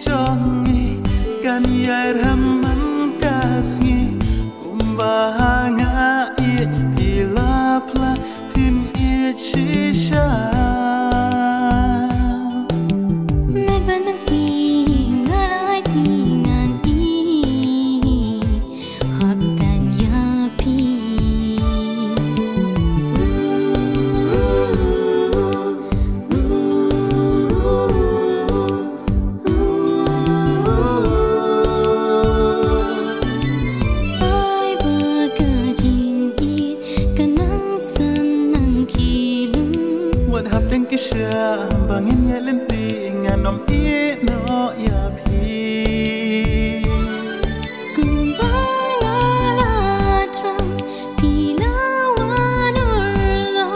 jongi kan yai raman kasngi kumbahanga i pila pla pin i chisha mai banasi ngalai tingan i hak dan ya pi kisha bangin ya lempi nganom i no ya pi kumbangala tram pilawanurlo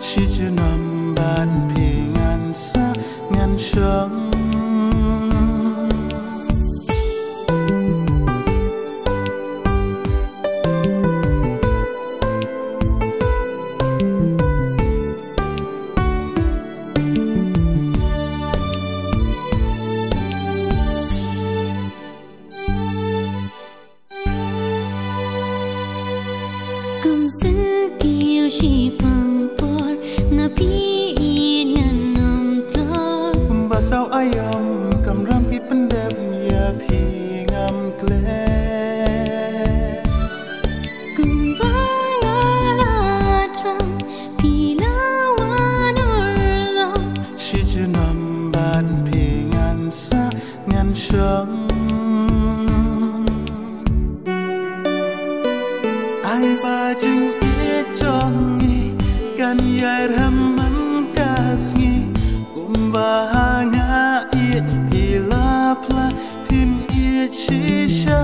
shijunam ban pi ngan sa ngan shang Shi pampor na pi nan nam tlor basau ayam kamram ki pendem ya pi ngam kle kumbangala tram pilawanurlo shijunam ban pi ngan sa ngan shang ai ba jing jongi kan yai raman kasngi kumbahanga i pila pla pin i chisha